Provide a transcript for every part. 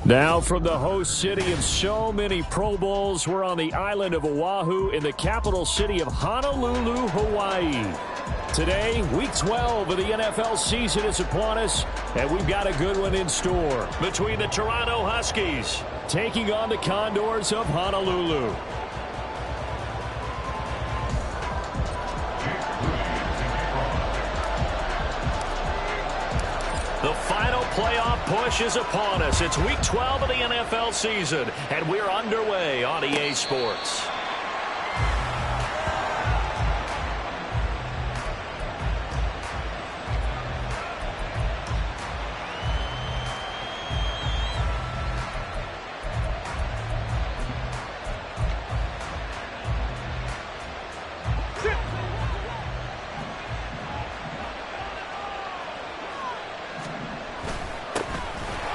Now from the host city of so many Pro Bowls, we're on the island of Oahu in the capital city of Honolulu, Hawaii. Today, Week 12 of the NFL season is upon us, and we've got a good one in store between the Toronto Huskies taking on the Condors of Honolulu. The final playoff push is upon us. It's Week 12 of the NFL season, and we're underway on EA Sports.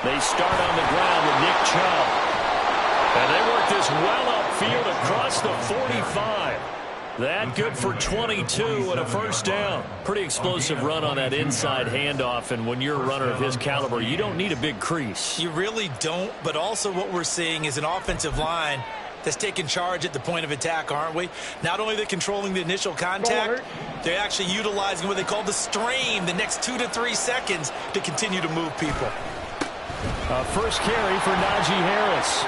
They start on the ground with Nick Chubb. And they work this well upfield across the 45. That good for 22 and a first down. Pretty explosive run on that inside handoff, and when you're a runner of his caliber, you don't need a big crease. You really don't, but also what we're seeing is an offensive line that's taking charge at the point of attack, aren't we? Not only are they controlling the initial contact, they're actually utilizing what they call the strain, the next 2 to 3 seconds to continue to move people. First carry for Najee Harris.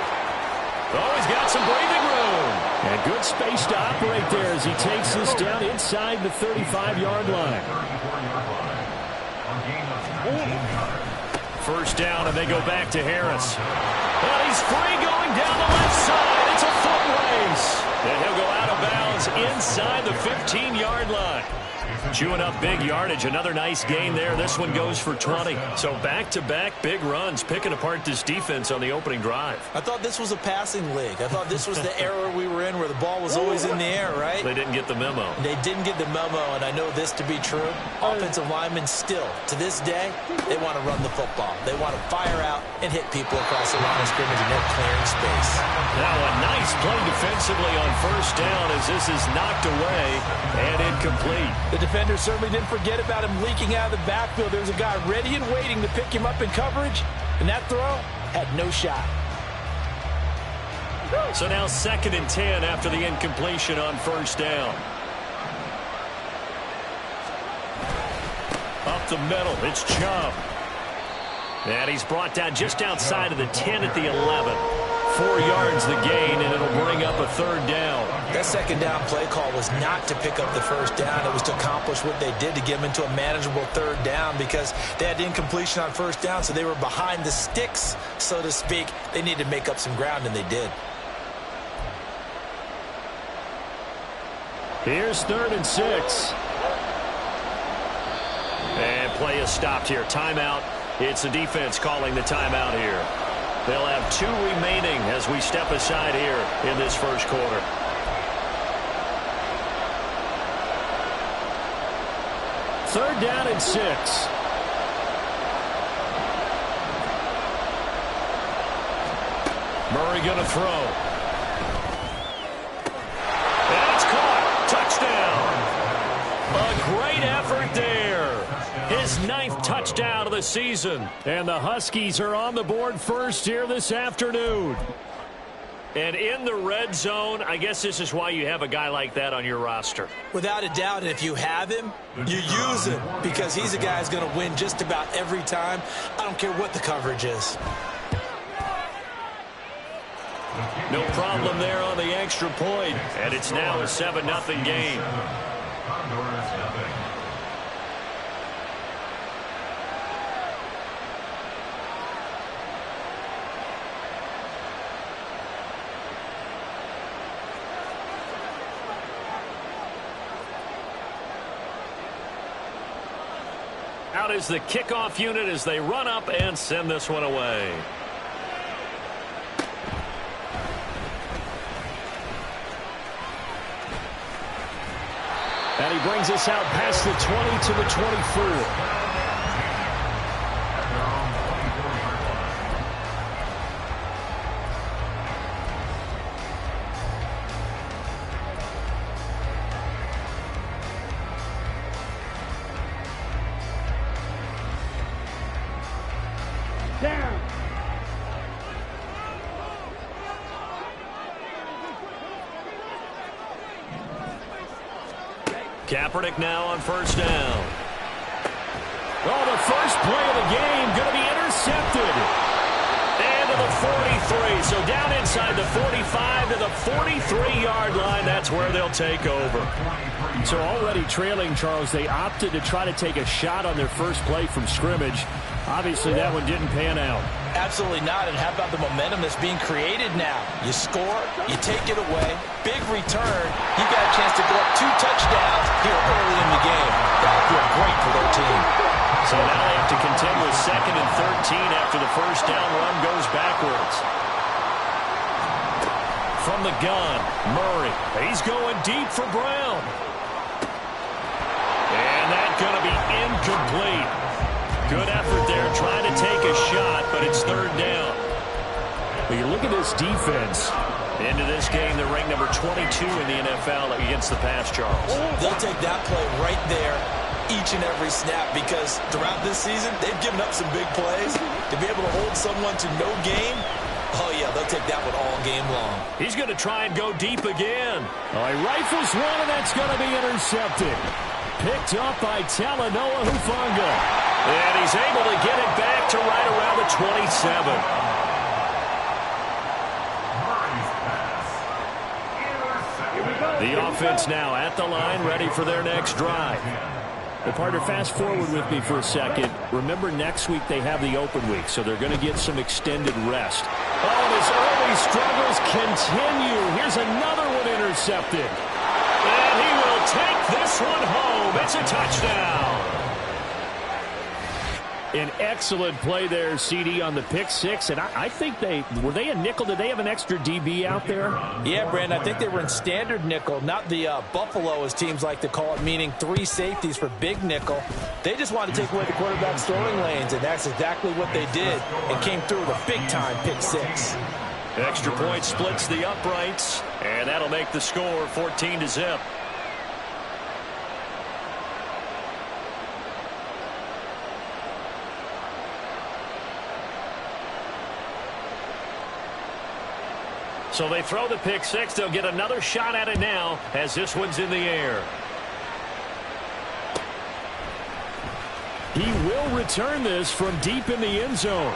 Oh, he's got some breathing room. And good space to operate there as he takes this down inside the 35-yard line. First down, and they go back to Harris. And he's free going down the left side. It's a foot race. And he'll go out of bounds inside the 15-yard line. Chewing up big yardage. Another nice gain there. This one goes for 20. So back-to-back big runs, picking apart this defense on the opening drive. I thought this was a passing league. I thought this was the era we were in where the ball was always in the air, right? They didn't get the memo. They didn't get the memo, and I know this to be true. Offensive linemen still, to this day, they want to run the football. They want to fire out and hit people across the line of scrimmage and net clearing space. Now a nice play defensively on first down as this is knocked away and incomplete. The defender certainly didn't forget about him leaking out of the backfield. There's a guy ready and waiting to pick him up in coverage, and that throw had no shot. So now 2nd and 10 after the incompletion on first down. Up the middle, it's Chubb. And he's brought down just outside of the 10 at the 11. 4 yards the gain, and it'll bring up a 3rd down. That 2nd down play call was not to pick up the first down. It was to accomplish what they did to get them into a manageable 3rd down because they had incompletion on first down, so they were behind the sticks, so to speak. They needed to make up some ground, and they did. Here's 3rd and 6. And play is stopped here. Timeout. It's the defense calling the timeout here. They'll have 2 remaining as we step aside here in this first quarter. Third down and 6. Murray going to throw. And it's caught. Touchdown. A great effort there. His 9th touchdown of the season. And the Huskies are on the board first here this afternoon. And in the red zone, I guess this is why you have a guy like that on your roster. Without a doubt, and if you have him, you use him because he's a guy who's going to win just about every time. I don't care what the coverage is. No problem there on the extra point, and it's now a 7-0 game. Out is the kickoff unit as they run up and send this one away. And he brings us out past the 20 to the 24. Kaepernick now on first down. Oh, the first play of the game going to be intercepted. And to the 43. So down inside the 45 to the 43-yard line. That's where they'll take over. So already trailing, Charles, they opted to try to take a shot on their first play from scrimmage. Obviously, that one didn't pan out. Absolutely not. And how about the momentum that's being created now? You score, you take it away, big return. You got a chance to go up 2 touchdowns here early in the game. That'll feel great for their team. So now they have to contend with 2nd and 13 after the first down run goes backwards. From the gun, Murray. He's going deep for Brown. And that's going to be incomplete. Good effort there trying to take a shot, but it's 3rd down. Well, you look at this defense. Into this game, they're ranked number 22 in the NFL against the pass, Charles. They'll take that play right there each and every snap because throughout this season, they've given up some big plays. To be able to hold someone to no gain, oh, yeah, they'll take that one all game long. He's going to try and go deep again. Oh, he rifles one, and that's going to be intercepted. Picked up by Talanoa Hufanga. And he's able to get it back to right around the 27. The offense now at the line, ready for their next drive. Well, partner, fast forward with me for a second. Remember, next week they have the open week, so they're going to get some extended rest. Oh, and his early struggles continue. Here's another one intercepted. And he will take this one home. It's a touchdown. An excellent play there, CD, on the pick six. And I think were they a nickel? Did they have an extra DB out there? Yeah, Brandon, I think they were in standard nickel, not the Buffalo, as teams like to call it, meaning 3 safeties for big nickel. They just wanted to take away the quarterback's throwing lanes, and that's exactly what they did and came through with a big-time pick six. Extra point splits the uprights, and that'll make the score 14-0. So they throw the pick six. They'll get another shot at it now as this one's in the air. He will return this from deep in the end zone.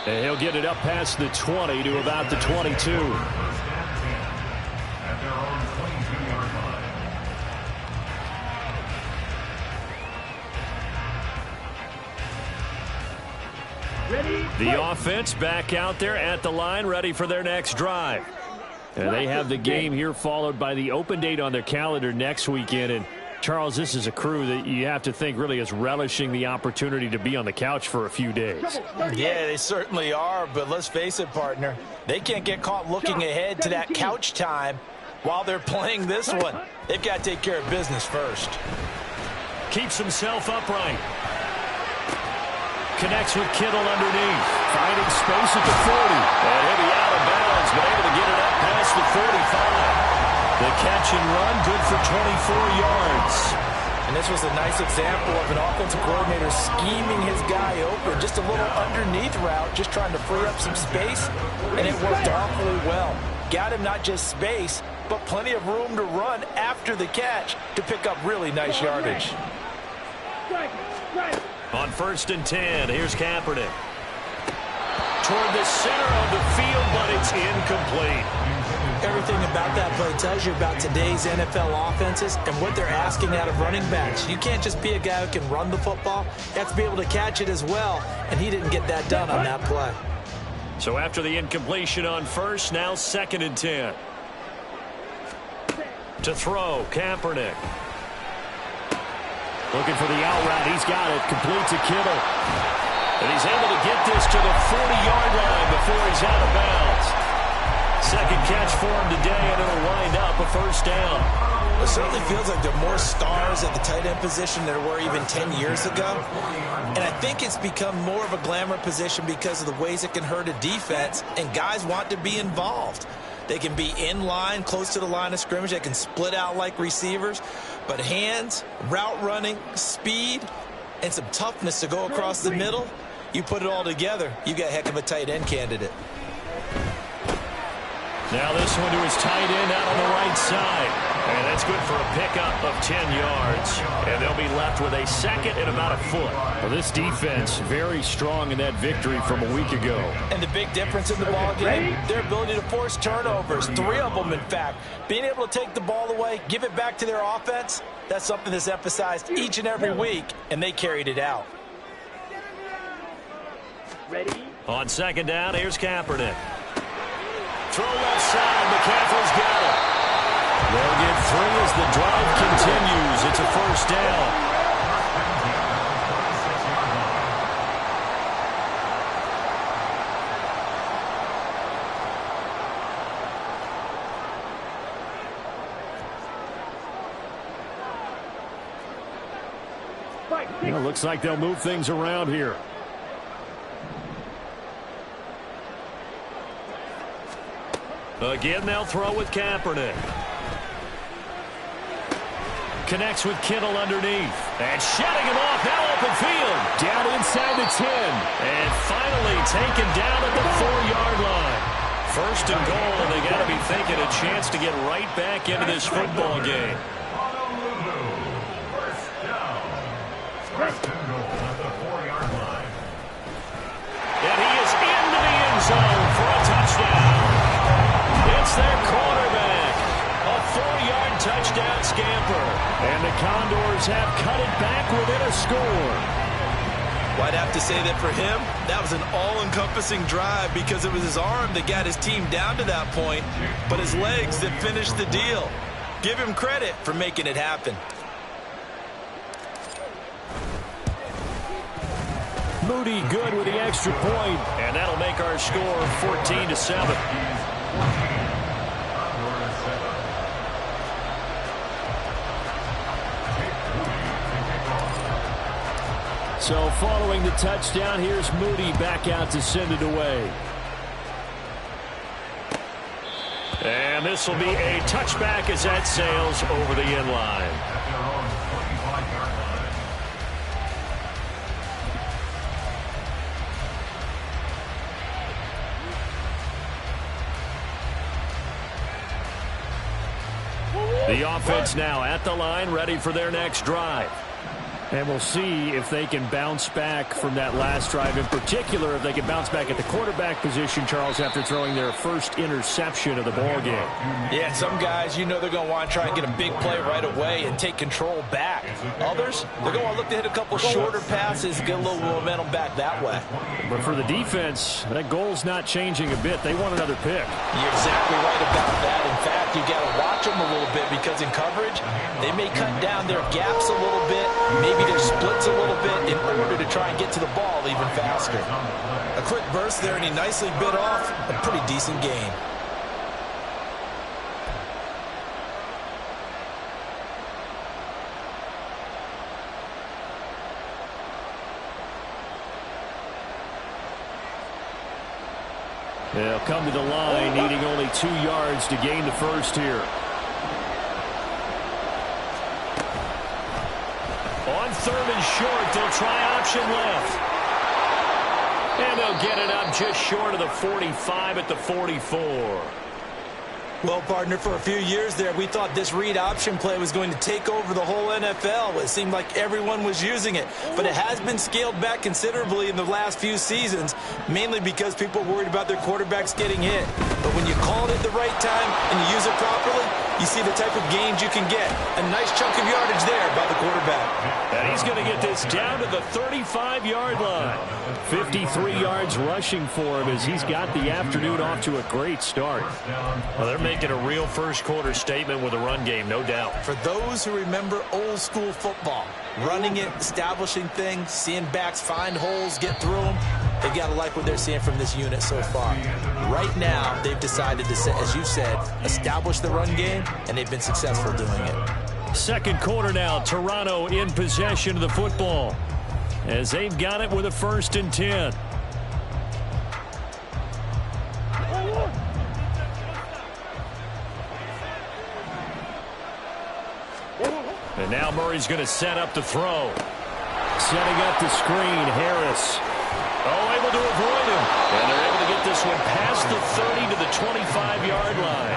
And he'll get it up past the 20 to about the 22. The offense back out there at the line, ready for their next drive. And they have the game here followed by the open date on their calendar next weekend. And Charles, this is a crew that you have to think really is relishing the opportunity to be on the couch for a few days. Yeah, they certainly are, but let's face it, partner. They can't get caught looking ahead to that couch time while they're playing this one. They've got to take care of business first. Keeps himself upright. Connects with Kittle underneath. Finding space at the 40. And he'll be out of bounds, but able to get it up past the 45. The catch and run, good for 24 yards. And this was a nice example of an offensive coordinator scheming his guy open. Just a little underneath route, just trying to free up some space, and it worked awfully well. Got him not just space, but plenty of room to run after the catch to pick up really nice yardage. On 1st and 10, here's Kaepernick. Toward the center of the field, but it's incomplete. Everything about that play tells you about today's NFL offenses and what they're asking out of running backs. You can't just be a guy who can run the football. You have to be able to catch it as well, and he didn't get that done on that play. So after the incompletion on 1st, now 2nd and 10. To throw, Kaepernick. Looking for the out route. He's got it. Complete to Kittle. And he's able to get this to the 40-yard line before he's out of bounds. Second catch for him today, and it'll wind up a 1st down. It certainly feels like there are more stars at the tight end position than there were even 10 years ago. And I think it's become more of a glamour position because of the ways it can hurt a defense, and guys want to be involved. They can be in line, close to the line of scrimmage. They can split out like receivers. But hands, route running, speed, and some toughness to go across the middle, you put it all together, you got a heck of a tight end candidate. Now this one to his tight end out on the right side. And that's good for a pickup of 10 yards. And they'll be left with a 2nd and about a foot. Well, this defense very strong in that victory from a week ago. And the big difference in the ball game, their ability to force turnovers. 3 of them, in fact. Being able to take the ball away, give it back to their offense, that's something that's emphasized each and every week, and they carried it out. Ready? On 2nd down, here's Kaepernick. Throw left side. McCaffrey's got it. They'll get 3 as the drive continues. It's a 1st down. Well, looks like they'll move things around here. Again, they'll throw with Kaepernick. Connects with Kittle underneath. And shutting him off now open field. Down inside the 10. And finally taken down at the 4-yard line. 1st and goal, and they got to be thinking a chance to get right back into this football game. And he is into the end zone for a touchdown. It's their quarterback. A 4-yard touchdown scamper. And the Condors have cut it back within a score. Well, I'd have to say that for him, that was an all-encompassing drive because it was his arm that got his team down to that point, but his legs that finished the deal. Give him credit for making it happen. Moody good with the extra point, and that'll make our score 14-7. So following the touchdown, here's Moody back out to send it away. And this will be a touchback as that sails over the end line. The offense now at the line, ready for their next drive. And we'll see if they can bounce back from that last drive. In particular, if they can bounce back at the quarterback position, Charles, after throwing their first interception of the ball game. Yeah, some guys, you know they're going to want to try and get a big play right away and take control back. Others, they're going to look to hit a couple shorter passes, get a little momentum back that way. But for the defense, that goal's not changing a bit. They want another pick. You're exactly right about that. In fact, you got to watch them a little bit because in coverage, they may cut down their gaps a little bit, maybe their splits a little bit in order to try and get to the ball even faster. A quick burst there, and he nicely bit off a pretty decent gain. They'll come to the line, needing only 2 yards to gain the first here. 3rd and short. They'll try option left. And they'll get it up just short of the 45 at the 44. Well, partner, for a few years there, we thought this read option play was going to take over the whole NFL. It seemed like everyone was using it. But it has been scaled back considerably in the last few seasons, mainly because people are worried about their quarterbacks getting hit. But when you call it at the right time and you use it properly, you see the type of gains you can get. A nice chunk of yardage there by the quarterback. And he's going to get this down to the 35-yard line. 53 yards rushing for him as he's got the afternoon off to a great start. Well, they're making a real first-quarter statement with a run game, no doubt. For those who remember old-school football, running it, establishing things, seeing backs find holes, get through them, they've got to like what they're seeing from this unit so far. Right now, they've decided to, as you said, establish the run game, and they've been successful doing it. Second quarter now, Toronto in possession of the football as they've got it with a 1st and 10. And now Murray's going to set up the throw. Setting up the screen, Harris. Oh, able to avoid him. And they're able to get this one past the 30 to the 25-yard line.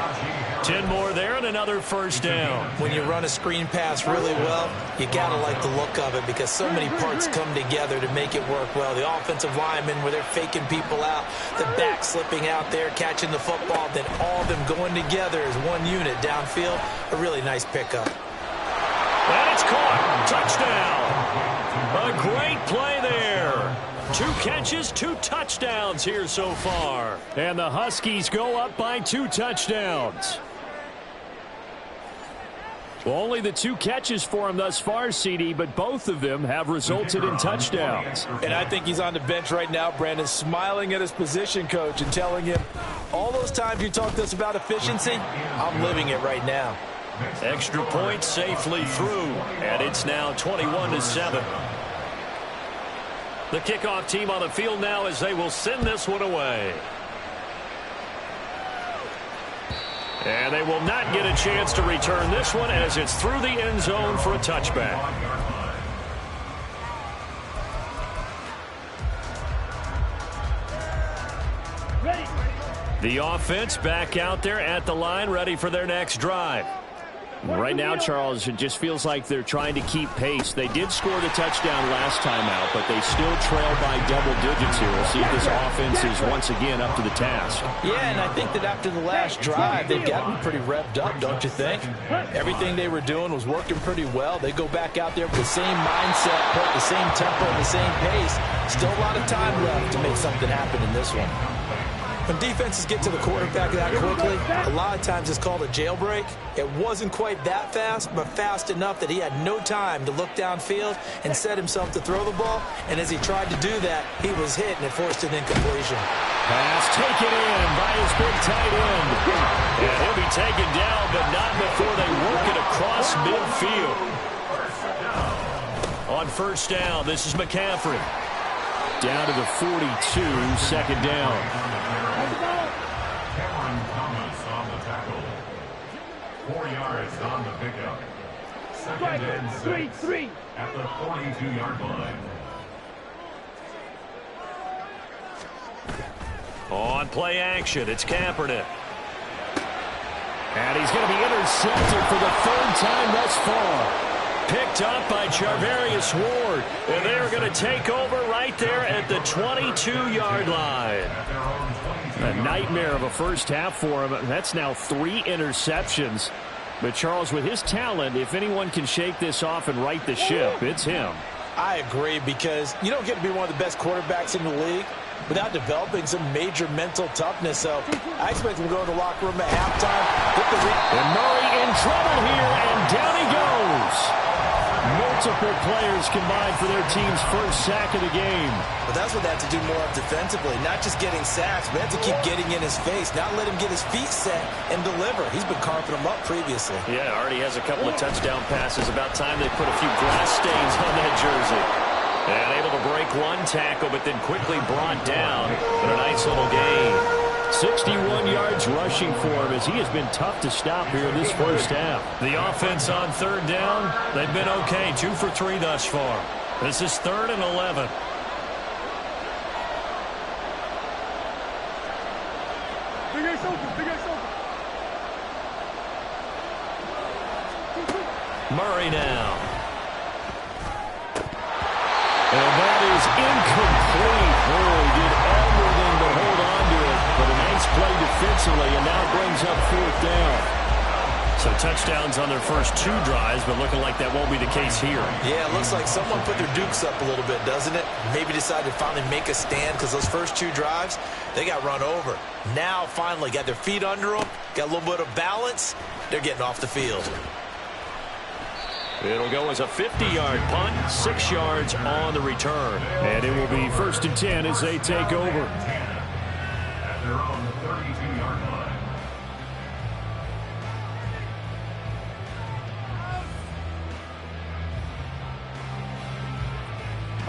10 more there and another 1st down. When you run a screen pass really well, you got to like the look of it because so many parts come together to make it work well. The offensive linemen where they're faking people out, the back slipping out there, catching the football, then all of them going together as one unit downfield. A really nice pickup. And it's caught. Touchdown. A great play there. 2 catches, 2 touchdowns here so far. And the Huskies go up by 2 touchdowns. Well, only the 2 catches for him thus far, CD, but both of them have resulted in touchdowns. And I think he's on the bench right now, Brandon, smiling at his position coach and telling him, all those times you talked to us about efficiency, I'm living it right now. Extra point safely through, and it's now 21-7. The kickoff team on the field now as they will send this one away. And they will not get a chance to return this one as it's through the end zone for a touchback. Ready. The offense back out there at the line, ready for their next drive. Right now, Charles, it just feels like they're trying to keep pace. They did score the touchdown last time out, but they still trail by double digits here. We'll see if this offense is once again up to the task. Yeah, and I think that after the last drive, they've gotten pretty revved up, don't you think? Everything they were doing was working pretty well. They go back out there with the same mindset, put the same tempo, the same pace. Still a lot of time left to make something happen in this one. When defenses get to the quarterback that quickly, a lot of times it's called a jailbreak. It wasn't quite that fast, but fast enough that he had no time to look downfield and set himself to throw the ball. And as he tried to do that, he was hit and it forced an incompletion. Pass taken in by his big tight end. And he'll be taken down, but not before they work it across midfield. On 1st down, this is McCaffrey. Down to the 42, 2nd down. 4 yards on the pickup. 2nd and 6 at the 42-yard line. On play action, it's Kaepernick. And he's going to be intercepted for the 3rd time thus far. Picked up by Charvarius Ward. And they're going to take over right there at the 22-yard line. A nightmare of a first half for him. That's now 3 interceptions. But, Charles, with his talent, if anyone can shake this off and right the ship, it's him. I agree, because you don't get to be one of the best quarterbacks in the league without developing some major mental toughness. So I expect him to go in the locker room at halftime. And Murray in trouble here, and down he goes. Multiple players combined for their team's first sack of the game. But that's what they have to do more of defensively, not just getting sacks, but they have to keep getting in his face, not let him get his feet set and deliver. He's been carving them up previously. Yeah, already has a couple of touchdown passes. About time they put a few grass stains on that jersey. And able to break one tackle, but then quickly brought down. But a nice little gain. 61 yards rushing for him as he has been tough to stop here in this first half. The offense on third down, they've been okay. 2 for 3 thus far. This is 3rd and 11. Murray now. And that is incomplete. Murray did everything to hold on to it, but a nice play defensively, and now brings up 4th down. So touchdowns on their first 2 drives, but looking like that won't be the case here. Yeah, it looks like someone put their dukes up a little bit, doesn't it? Maybe decided to finally make a stand because those first 2 drives, they got run over. Now finally got their feet under them, got a little bit of balance. They're getting off the field. It'll go as a 50-yard punt, 6 yards on the return. And it will be 1st and 10 as they take over. At their own 32-yard line.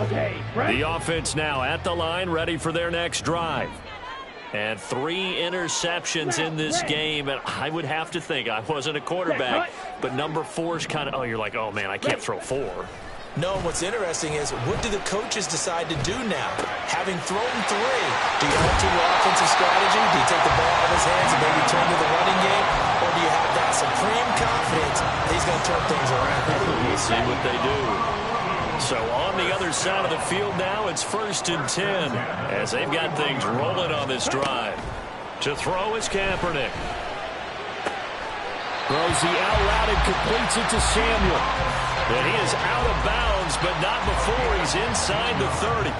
Okay, the offense now at the line, ready for their next drive. And 3 interceptions in this game, and I would have to think, I wasn't a quarterback, but number 4 is kind of, you're like, oh man, I can't throw 4. No, what's interesting is, what do the coaches decide to do now? Having thrown 3, do you alter your offensive strategy? Do you take the ball out of his hands and maybe turn to the running game? Or do you have that supreme confidence that he's going to turn things around? We'll see what they do. So on the other side of the field now, it's 1st and 10 as they've got things rolling on this drive. To throw is Kaepernick. Throws the out route and completes it to Samuel. And he is out of bounds, but not before he's inside the 30.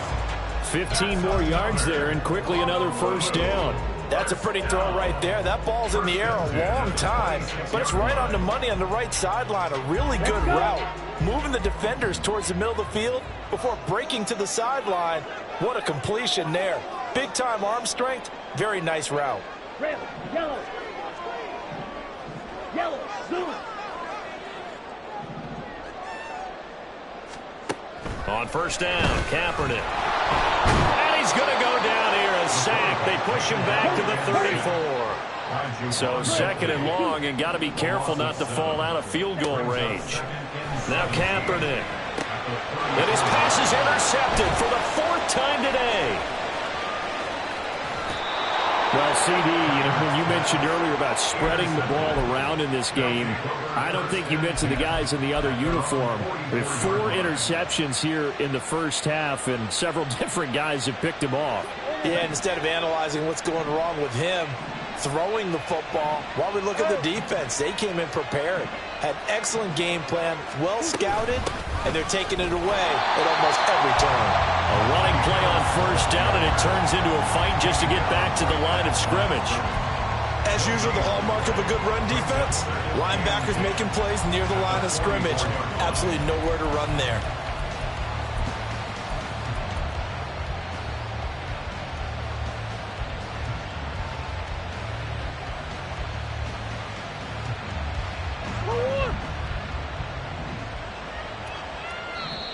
15 more yards there, and quickly another 1st down. That's a pretty throw right there. That ball's in the air a long time, but it's right on the money on the right sideline. A really good route. Moving the defenders towards the middle of the field before breaking to the sideline. What a completion there. Big-time arm strength. Very nice route. Red, yellow. Yellow, zoom. On 1st down, Kaepernick. And he's going to go down here, a sack. They push him back to the 34. So 2nd and long, and got to be careful not to fall out of field goal range. Now Kaepernick. And his pass is intercepted for the 4th time today. Well, CD, when you mentioned earlier about spreading the ball around in this game, I don't think you mentioned the guys in the other uniform. With 4 interceptions here in the first half, and several different guys have picked him off. Yeah, and instead of analyzing what's going wrong with him, throwing the football, while we look at the defense, they came in prepared. Had excellent game plan, well scouted, and they're taking it away at almost every turn. A running play on 1st down, and it turns into a fight just to get back to the line of scrimmage. As usual, the hallmark of a good run defense, linebackers making plays near the line of scrimmage. Absolutely nowhere to run there.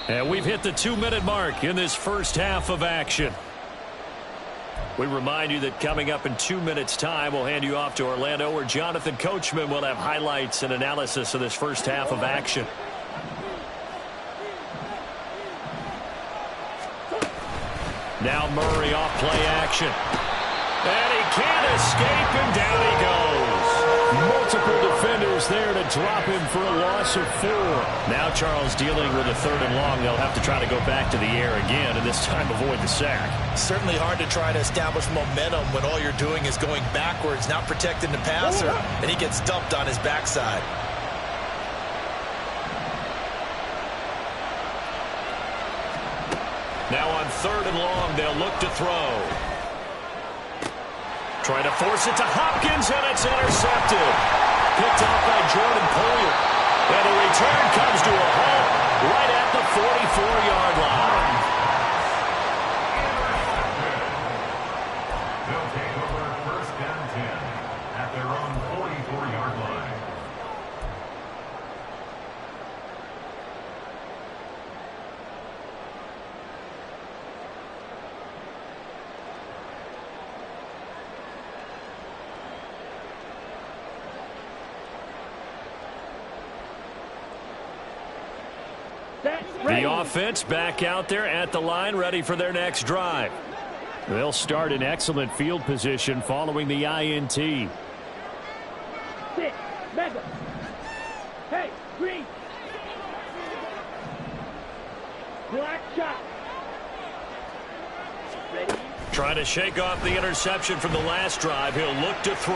And we've hit the 2-minute mark in this first half of action. We remind you that coming up in 2 minutes' time, we'll hand you off to Orlando, where Jonathan Coachman will have highlights and analysis of this first half of action. Now Murray off play action. And he can't escape, and down he goes. Multiple defenders there to drop him for a loss of 4. Now Charles dealing with a 3rd and long. They'll have to try to go back to the air again, and this time avoid the sack. Certainly hard to try to establish momentum when all you're doing is going backwards, not protecting the passer, and he gets dumped on his backside. Now on 3rd and long, they'll look to throw. Trying to force it to Hopkins, and it's intercepted. Picked off by Jordan Poyer. And the return comes to a halt right at the 44-yard line. They'll take over 1st and 10 at their own 44-yard line. The offense back out there at the line, ready for their next drive. They'll start in excellent field position following the INT. Sit. Mega. Hey, green. Black shot. Ready? Trying to shake off the interception from the last drive. He'll look to throw.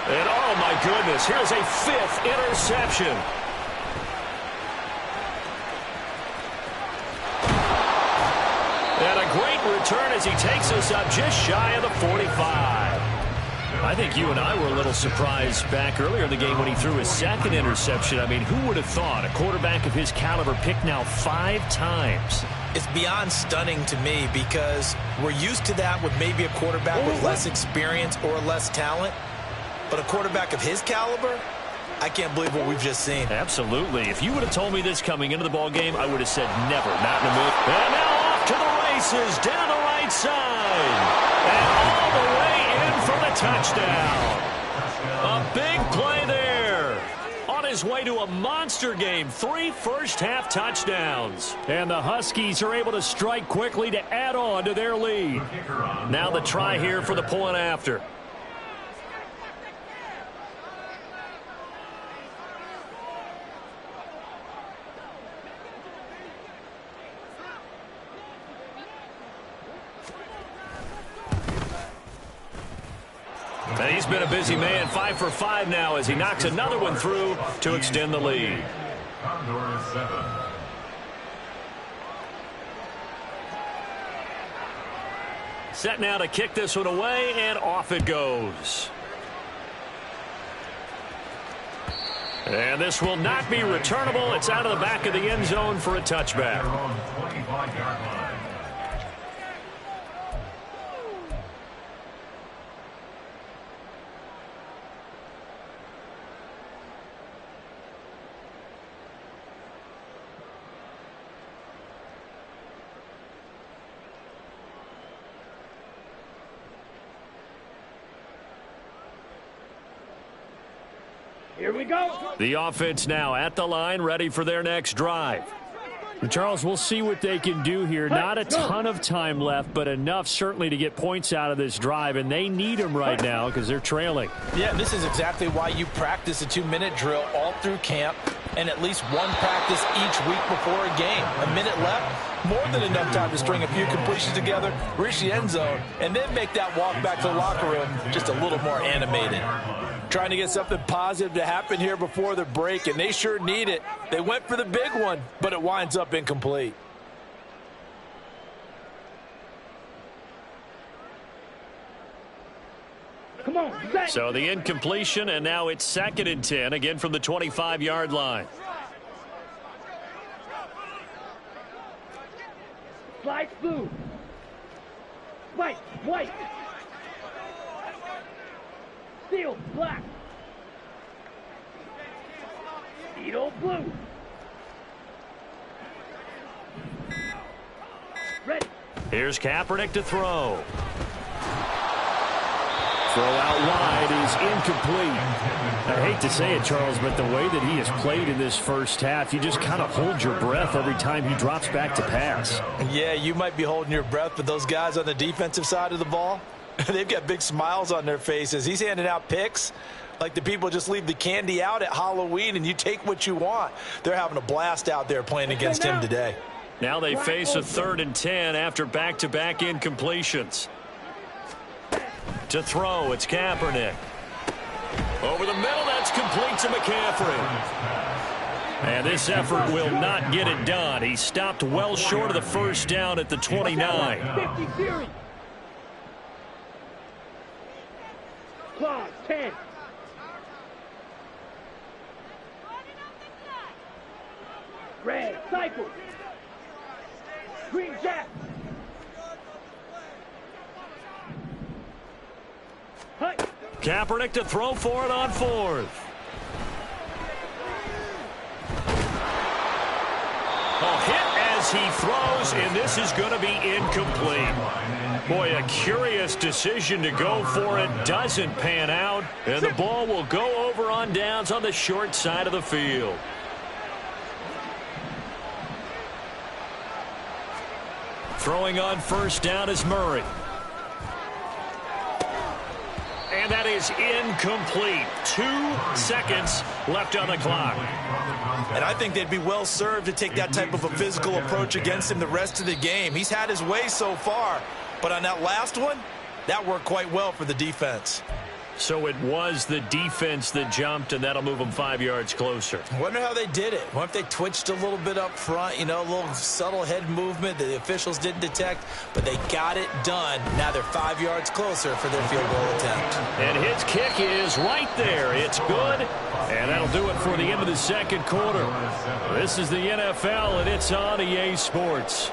And oh my goodness, here's a 5th interception. And a great return as he takes us up just shy of the 45. I think you and I were a little surprised back earlier in the game when he threw his 2nd interception. I mean, who would have thought a quarterback of his caliber picked now 5 times? It's beyond stunning to me because we're used to that with maybe a quarterback with less experience or less talent. But a quarterback of his caliber, I can't believe what we've just seen. Absolutely. If you would have told me this coming into the ball game, I would have said never, not in a minute. And now off to the races, down the right side. And all the way in for the touchdown. A big play there. On his way to a monster game, 3 first-half touchdowns. And the Huskies are able to strike quickly to add on to their lead. Now the try here for the point after. And he's been a busy man, 5 for 5 now as he knocks another one through to extend the lead. Condor 7. Set now to kick this one away, and off it goes. And this will not be returnable. It's out of the back of the end zone for a touchback. They're on the 25-yard line. Here we go. The offense now at the line, ready for their next drive. And Charles, we'll see what they can do here. Not a ton of time left, but enough certainly to get points out of this drive, and they need them right now because they're trailing. Yeah, this is exactly why you practice a 2-minute drill all through camp and at least one practice each week before a game. A minute left, more than enough time to string a few completions together, reach the end zone, and then make that walk back to the locker room just a little more animated. Trying to get something positive to happen here before the break, and they sure need it. They went for the big one, but it winds up incomplete. Come on, set. So the incompletion, and now it's 2nd and 10, again from the 25-yard line. Slide blue. White, white. Steel, black. Steel, blue. Ready. Here's Kaepernick to throw. Throw out wide is incomplete. I hate to say it, Charles, but the way that he has played in this first half, you just kind of hold your breath every time he drops back to pass. Yeah, you might be holding your breath, but those guys on the defensive side of the ball, they've got big smiles on their faces. He's handing out picks like the people just leave the candy out at Halloween and you take what you want. They're having a blast out there playing against him today. Now they face a 3rd and 10 after back-to-back incompletions. To throw, it's Kaepernick. Over the middle, that's complete to McCaffrey. And this effort will not get it done. He stopped well short of the first down at the 29. 50 series. Clause 10. Red, cycle. Green jack. Hut. Kaepernick to throw for it on 4th. A hit as he throws, and this is going to be incomplete. Boy, a curious decision to go for it. Doesn't pan out, and the ball will go over on downs on the short side of the field. Throwing on first down is Murray. And that is incomplete. 2 seconds left on the clock. And I think they'd be well served to take that type of a physical approach against him the rest of the game. He's had his way so far, but on that last one, that worked quite well for the defense. So it was the defense that jumped, and that'll move them 5 yards closer. I wonder how they did it. What if they twitched a little bit up front, a little subtle head movement that the officials didn't detect, but they got it done. Now they're 5 yards closer for their field goal attempt. And his kick is right there. It's good, and that'll do it for the end of the second quarter. This is the NFL, and it's on EA Sports.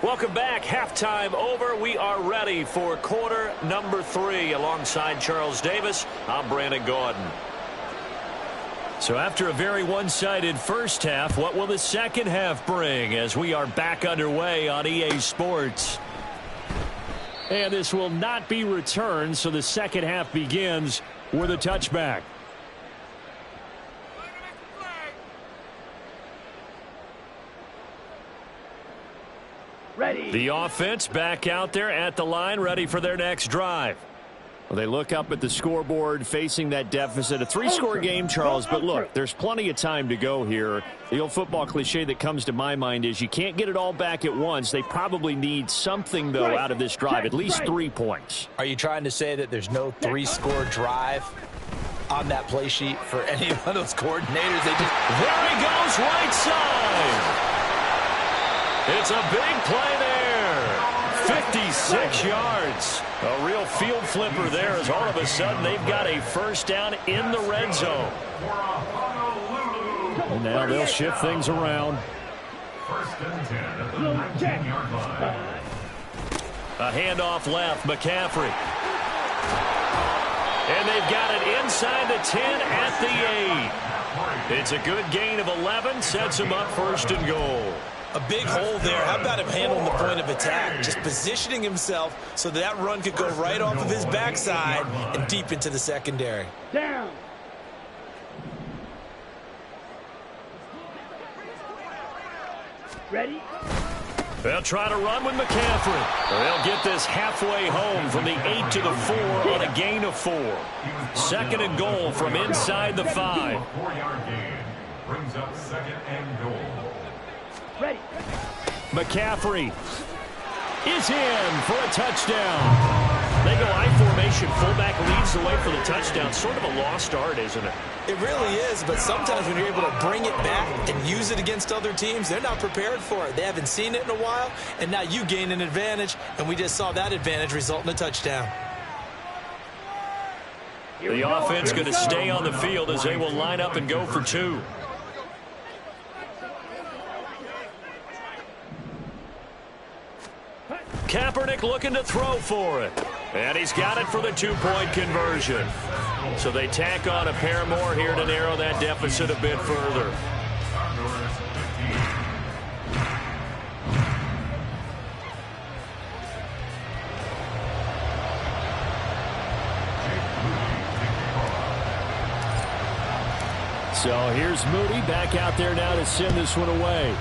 Welcome back. Halftime over. We are ready for quarter number 3. Alongside Charles Davis, I'm Brandon Gaudin. So after a very one-sided first half, what will the second half bring as we are back underway on EA Sports? And this will not be returned, so the second half begins with a touchback. Ready. The offense back out there at the line, ready for their next drive. Well, they look up at the scoreboard, facing that deficit. A 3-score game, Charles, but look, there's plenty of time to go here. The old football cliche that comes to my mind is you can't get it all back at once. They probably need something, though, out of this drive, at least 3 points. Are you trying to say that there's no 3-score drive on that play sheet for any of those coordinators? There he goes, right side. It's a big play there. 56 yards. A real field flipper there as all of a sudden they've got a first down in the red zone. And now they'll shift things around. First and 10 at the 19-yard line. A handoff left, McCaffrey. And they've got it inside the 10 at the 8. It's a good gain of 11, sets him up first and goal. A big hole there. How about him handling the point of attack? Just positioning himself so that run could go right off of his backside and deep into the secondary. Down. Ready. They'll try to run with McCaffrey. They'll get this halfway home from the 8 to the 4 on a gain of 4. Second and goal from inside the 5. 4-yard gain brings up second and goal. Ready. McCaffrey is in for a touchdown. They go I formation. Fullback leads the way for the touchdown. Sort of a lost art, isn't it? It really is, but sometimes when you're able to bring it back and use it against other teams, they're not prepared for it. They haven't seen it in a while, and now you gain an advantage, and we just saw that advantage result in a touchdown. The offense going to stay on the field as they will line up and go for 2. Kaepernick looking to throw for it. And he's got it for the 2-point conversion. So they tack on a pair more here to narrow that deficit a bit further. So here's Moody back out there now to send this one away.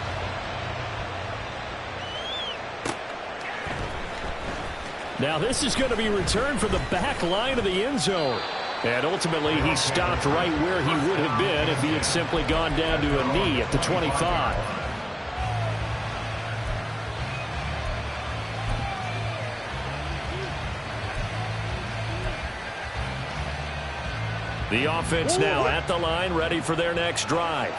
Now this is going to be returned from the back line of the end zone. And ultimately he stopped right where he would have been if he had simply gone down to a knee at the 25. The offense now at the line, ready for their next drive.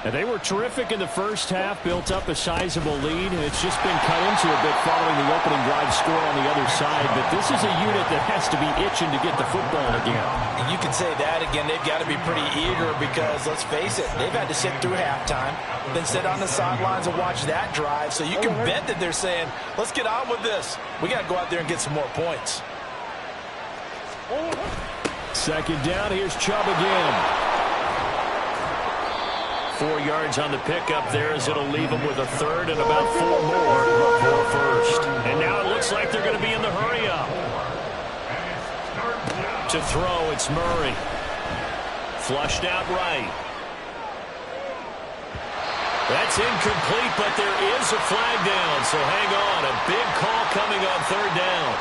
And they were terrific in the first half, built up a sizable lead, and it's just been cut into a bit following the opening drive score on the other side. But this is a unit that has to be itching to get the football again. And you can say that again. They've got to be pretty eager because, let's face it, they've had to sit through halftime, then sit on the sidelines and watch that drive. So you can bet that they're saying, let's get on with this. We got to go out there and get some more points. Second down, here's Chubb again. 4 yards on the pickup there as it'll leave them with a third and about 4 more for first. And now it looks like they're going to be in the hurry-up. To throw, it's Murray. Flushed out right. That's incomplete, but there is a flag down, so hang on. A big call coming on third down.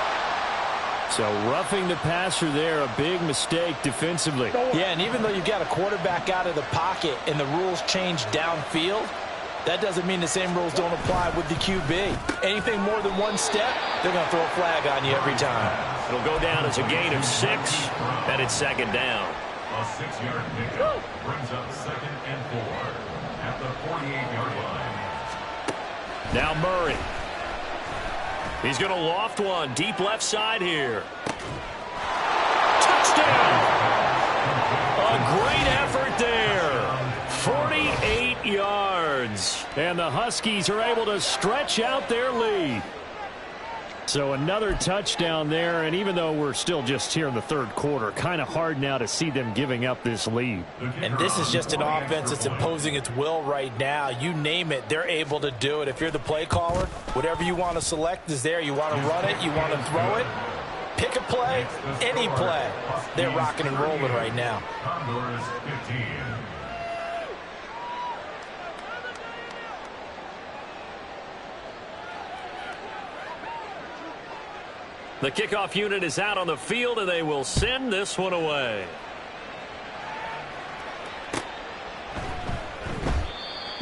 So roughing the passer there, a big mistake defensively. Yeah, and even though you've got a quarterback out of the pocket and the rules change downfield, that doesn't mean the same rules don't apply with the QB. Anything more than one step, they're going to throw a flag on you every time. It'll go down as a gain of 6, and it's second down. A 6-yard pickup brings up 2nd and 4 at the 48-yard line. Now Murray. He's going to loft one deep left side here. Touchdown! A great effort there. 48 yards. And the Huskies are able to stretch out their lead. So another touchdown there, and even though we're still just here in the third quarter, kind of hard now to see them giving up this lead. And this is just an offense that's imposing its will right now. You name it, they're able to do it. If you're the play caller, whatever you want to select is there. You want to run it, you want to throw it, pick a play, any play. They're rocking and rolling right now. Condors 15. The kickoff unit is out on the field, and they will send this one away.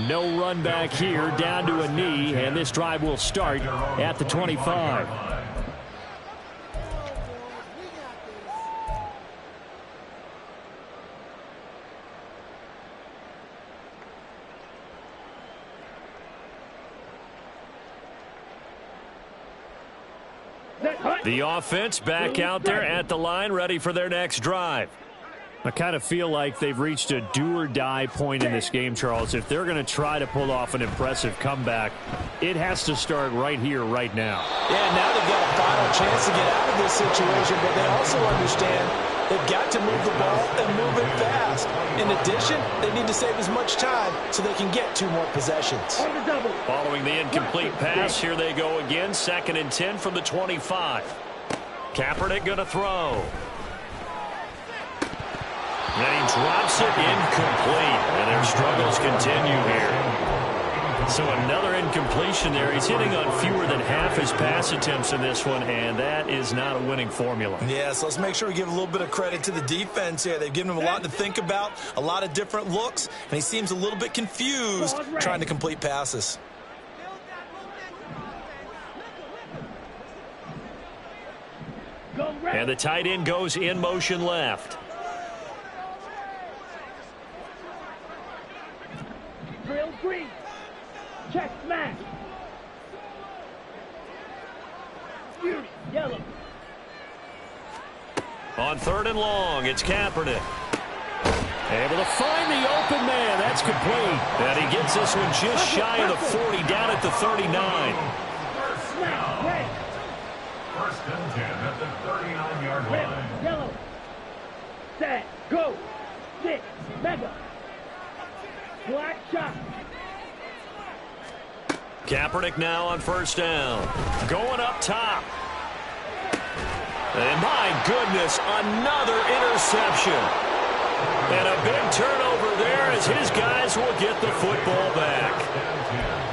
No run back here, down to a knee, and this drive will start at the 25. The offense back out there at the line, ready for their next drive. I kind of feel like they've reached a do-or-die point in this game, Charles. If they're going to try to pull off an impressive comeback, it has to start right here, right now. Yeah, now they've got a final chance to get out of this situation, but they also understand they've got to move the ball and move it fast. In addition, they need to save as much time so they can get 2 more possessions. Following the incomplete pass, here they go again. 2nd and 10 from the 25. Kaepernick going to throw. And he drops it incomplete. And their struggles continue here. So another incompletion there. He's hitting on fewer than half his pass attempts in this one, and that is not a winning formula. Yeah, so let's make sure we give a little bit of credit to the defense here. They've given him a lot to think about, a lot of different looks, and he seems a little bit confused trying to complete passes. And the tight end goes in motion left. Drill green. Check smash. Fury yellow. On 3rd and long, it's Kaepernick. Able to find the open man. That's complete. And he gets this one just shy of the 40, down at the 39. Smash red. 1st and 10 at the 39-yard Red, line. yellow. Set, go. 6, mega. Black shot. Kaepernick now on 1st down. Going up top. And my goodness, another interception. And a big turnover there as his guys will get the football back.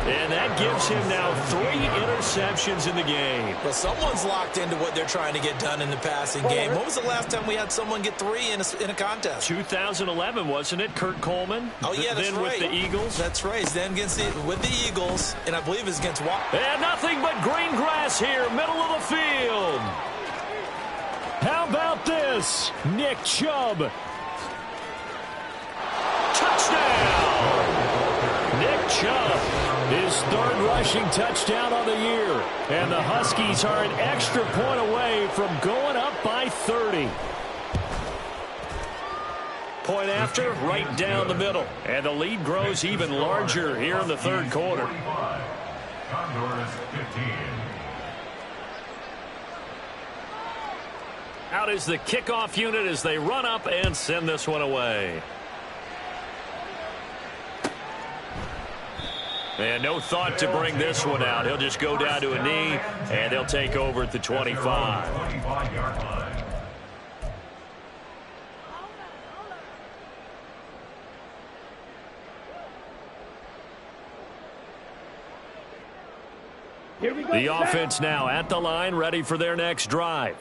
And that gives him now 3 interceptions in the game. Well, someone's locked into what they're trying to get done in the passing game. When was the last time we had someone get 3 in a contest? 2011, wasn't it? Kurt Coleman? Oh, yeah, that's then right. With the Eagles? That's right. Then with the Eagles, and I believe it's against Washington. And nothing but green grass here, middle of the field. How about this? Nick Chubb. Touchdown! his third rushing touchdown on the year. And the Huskies are an extra point away from going up by 30. Point after, right down the middle. And the lead grows even larger here in the third quarter. Condors 15. Out is the kickoff unit as they run up and send this one away. And no thought to bring this one out. He'll just go down to a knee, and they'll take over at the 25. 25-yard line. Here we go. The offense now at the line, ready for their next drive.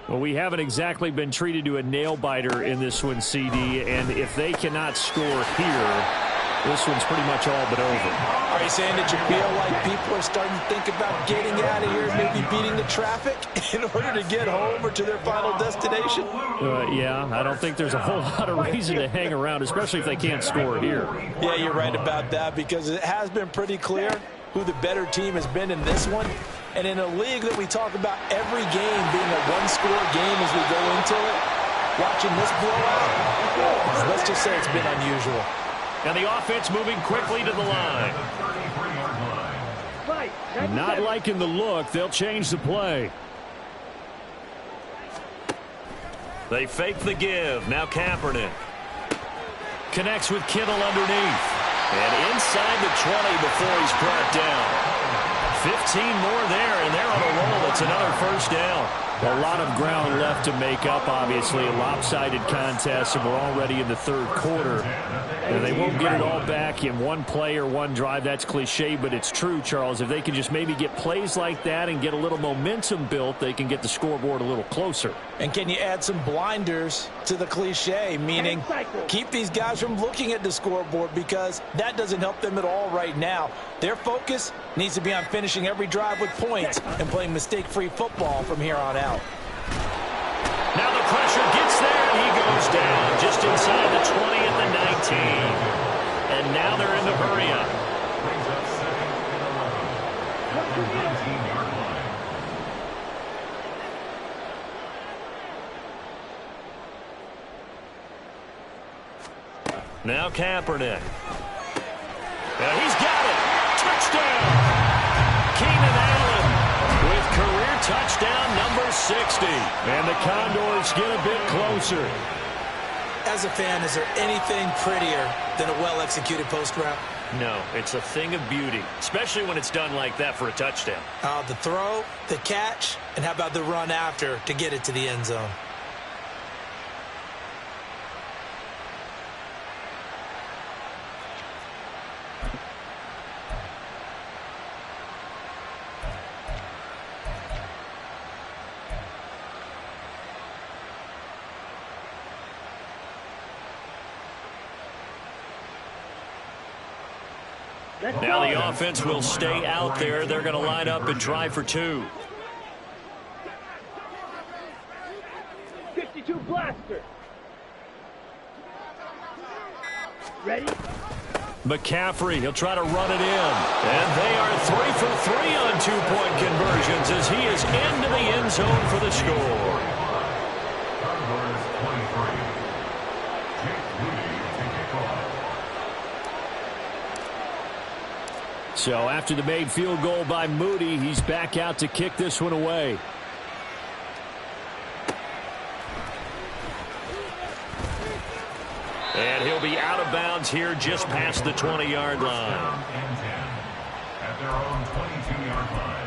Well, we haven't exactly been treated to a nail-biter in this one, CD, and if they cannot score here, this one's pretty much all but over. Are you saying that you feel like people are starting to think about getting out of here, maybe beating the traffic in order to get home or to their final destination? Yeah, I don't think there's a whole lot of reason to hang around, especially if they can't score here. Yeah, you're right about that, because it has been pretty clear who the better team has been in this one. And in a league that we talk about every game being a one-score game as we go into it, watching this blowout, let's just say it's been unusual. And the offense moving quickly to the line. Not liking the look. They'll change the play. They fake the give. Now Kaepernick connects with Kittle underneath. And inside the 20 before he's brought down. 15 more there, and they're on a roll. It's another first down. A lot of ground left to make up, obviously. A lopsided contest, and we're already in the third quarter. And they won't get it all back in one play or one drive. That's cliche, but it's true, Charles. If they can just maybe get plays like that and get a little momentum built, they can get the scoreboard a little closer. And can you add some blinders to the cliche, meaning keep these guys from looking at the scoreboard, because that doesn't help them at all right now. Their focus needs to be on finishing every drive with points and playing mistake-free football from here on out. Now the pressure gets there, and he goes down just inside the 20 at the 19. And now they're in the hurry-up. Brings up second and 11 at the 19-yard line. Now Kaepernick. Now he's got it. Touchdown. Keenan Allen with career touchdown number 60. And the Condors get a bit closer. As a fan, is there anything prettier than a well-executed post route? No, it's a thing of beauty, especially when it's done like that for a touchdown. The throw, the catch, and how about the run after to get it to the end zone? Now the offense will stay out there. They're going to line up and try for two. 52 blaster. Ready? McCaffrey, he'll try to run it in. And they are 3 for 3 on two-point conversions as he is into the end zone for the score. Condors 23. Jake Moody to kick off. So after the made field goal by Moody, he's back out to kick this one away. And he'll be out of bounds here just past the 20-yard line. And 10 at their own 22-yard line.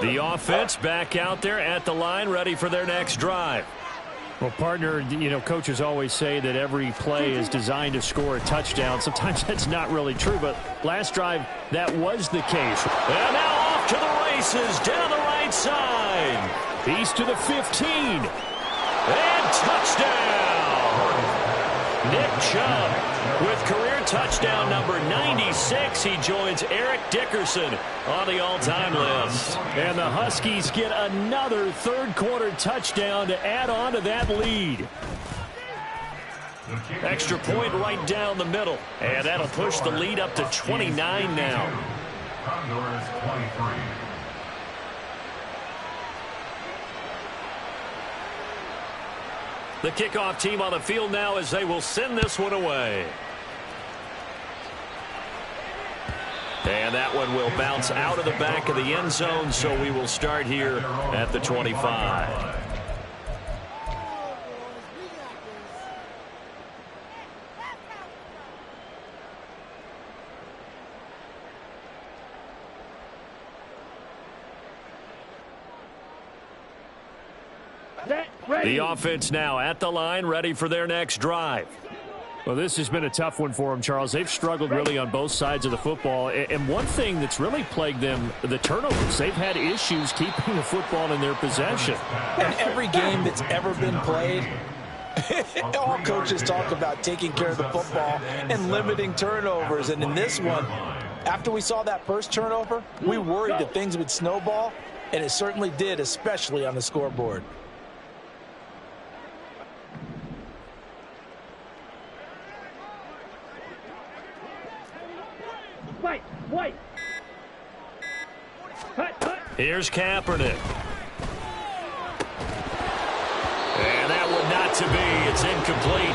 The offense back out there at the line, ready for their next drive. Well, partner, you know, coaches always say that every play is designed to score a touchdown. Sometimes that's not really true, but last drive, that was the case. And now off to the races down the right side. He's to the 15. And touchdown. Nick Chubb with career touchdown number 96. He joins Eric Dickerson on the all-time list. And the Huskies get another third-quarter touchdown to add on to that lead. Extra point right down the middle. And that'll push the lead up to 29 now. Condors 23. The kickoff team on the field now as they will send this one away. And that one will bounce out of the back of the end zone, so we will start here at the 25. The offense now at the line, ready for their next drive. Well, this has been a tough one for them, Charles. They've struggled really on both sides of the football. And one thing that's really plagued them, the turnovers. They've had issues keeping the football in their possession. And every game that's ever been played, all coaches talk about taking care of the football and limiting turnovers. And in this one, after we saw that first turnover, we worried that things would snowball, and it certainly did, especially on the scoreboard. White. Here's Kaepernick. And that one not to be. It's incomplete.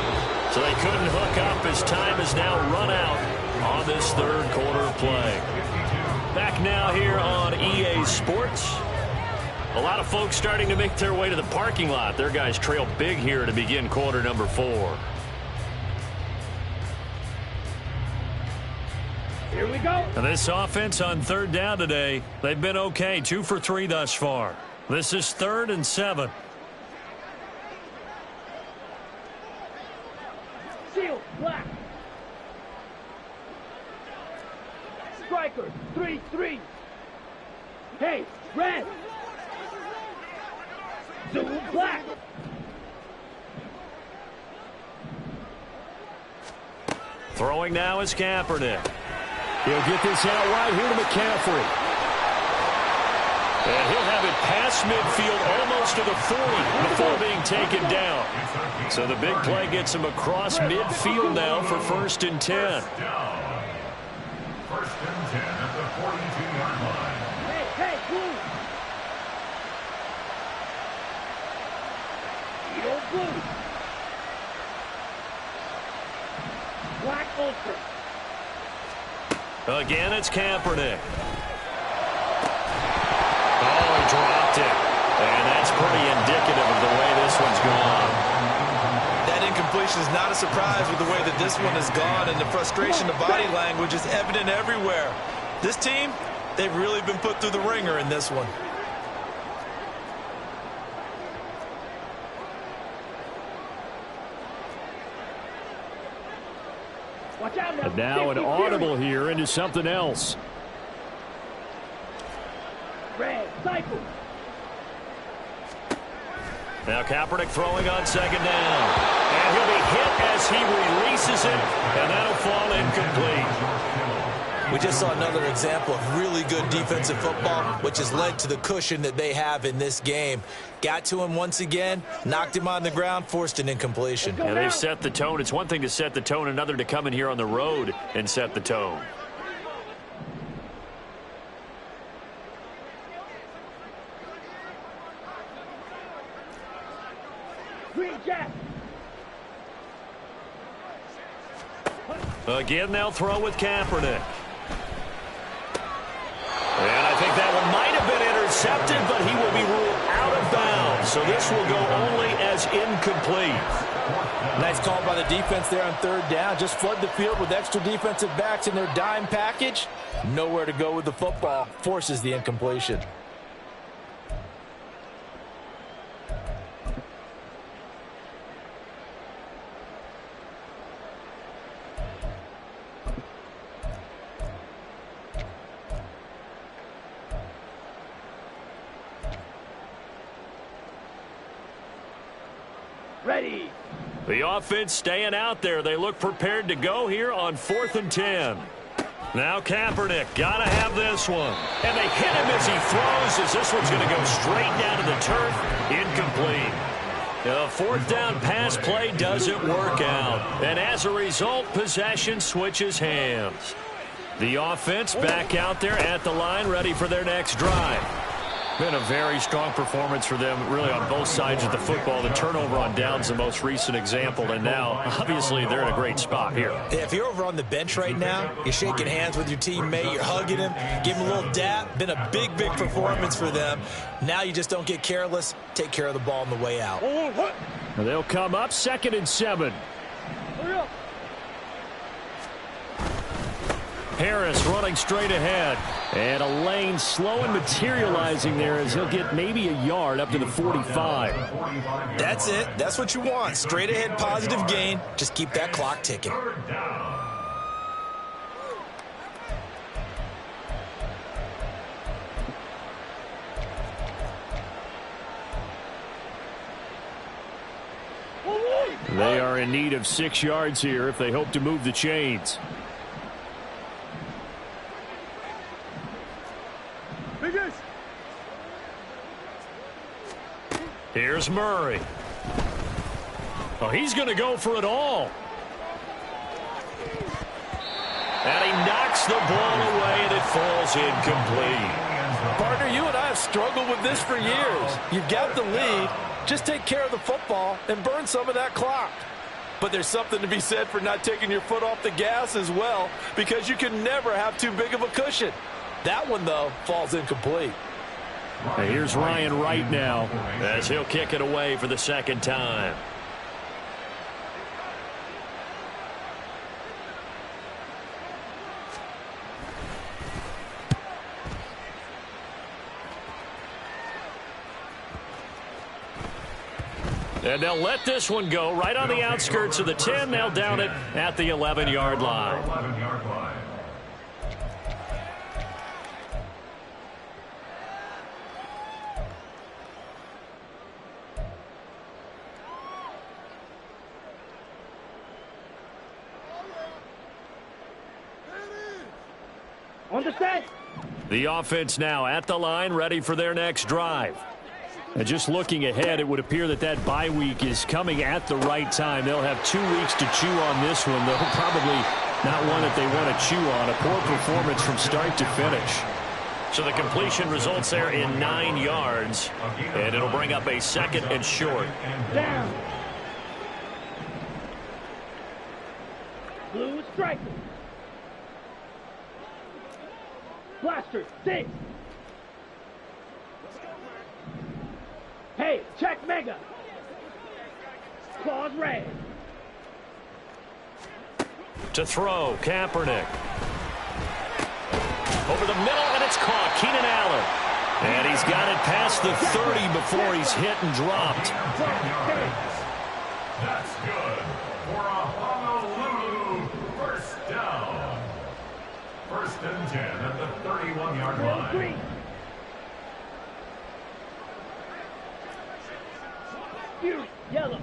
So they couldn't hook up as time has now run out on this third quarter play. Back now here on EA Sports. A lot of folks starting to make their way to the parking lot. Their guys trail big here to begin quarter number 4. Here we go. And this offense on third down today, they've been okay. 2 for 3 thus far. This is 3rd and 7. Shield, black. Striker, 3-3. Hey, red. Zoom, black. Throwing now is Kaepernick. He'll get this out wide here to McCaffrey. And he'll have it past midfield almost to the 40 before being taken down. So the big play gets him across midfield now for 1st and 10. 1st and 10 at the 42-yard line. Hey, blue. Eagle blue. Black ultra. Again, it's Kaepernick. Oh, he dropped it. And that's pretty indicative of the way this one's gone. That incompletion is not a surprise with the way that this one has gone, and the frustration, the body language is evident everywhere. This team, they've really been put through the ringer in this one. Watch out now. But now an audible here into something else. Red, cycle. Now Kaepernick throwing on 2nd down. And he'll be hit as he releases it, and that'll fall incomplete. We just saw another example of really good defensive football, which has led to the cushion that they have in this game. Got to him once again, knocked him on the ground, forced an incompletion. And they've set the tone. It's one thing to set the tone, another to come in here on the road and set the tone. Green jack. Again, they'll throw with Kaepernick. And I think that one might have been intercepted, but he will be ruled out of bounds. So this will go only as incomplete. Nice call by the defense there on 3rd down. Just flood the field with extra defensive backs in their dime package. Nowhere to go with the football. Forces the incompletion. The offense staying out there. They look prepared to go here on 4th and 10. Now Kaepernick, gotta have this one. And they hit him as he throws, as this one's going to go straight down to the turf. Incomplete. The 4th down pass play doesn't work out. And as a result, possession switches hands. The offense back out there at the line, ready for their next drive. Been a very strong performance for them, really, on both sides of the football. The turnover on downs the most recent example, and now, obviously, they're in a great spot here. Yeah, if you're over on the bench right now, you're shaking hands with your teammate, you're hugging him, give him a little dap. Been a big, big performance for them. Now you just don't get careless. Take care of the ball on the way out. They'll come up 2nd and 7. Harris running straight ahead. And a lane slow and materializing there as he'll get maybe a yard up to the 45. That's it. That's what you want. Straight ahead, positive gain. Just keep that clock ticking. They are in need of 6 yards here if they hope to move the chains. Here's Murray. Oh, he's going to go for it all. And he knocks the ball away, and it falls incomplete. Partner, you and I have struggled with this for years. You've got the lead. Just take care of the football and burn some of that clock. But there's something to be said for not taking your foot off the gas as well, because you can never have too big of a cushion. That one, though, falls incomplete. And here's Ryan Wright now as he'll kick it away for the 2nd time. And they'll let this one go right on the outskirts of the 10. They'll down it at the 11-yard line. On the set. The offense now at the line, ready for their next drive. And just looking ahead, it would appear that that bye week is coming at the right time. They'll have 2 weeks to chew on this one, though probably not one that they want to chew on. A poor performance from start to finish. So the completion results there in 9 yards, and it'll bring up a 2nd and short. Down. Blue striker. Blaster, 6. Hey, check Mega. Claws red. To throw, Kaepernick. Over the middle, and it's caught. Keenan Allen. And he's got it past the 30 before he's hit and dropped. That's good for a Honolulu first down. 1st and 10 at the 31-yard line. Yellow.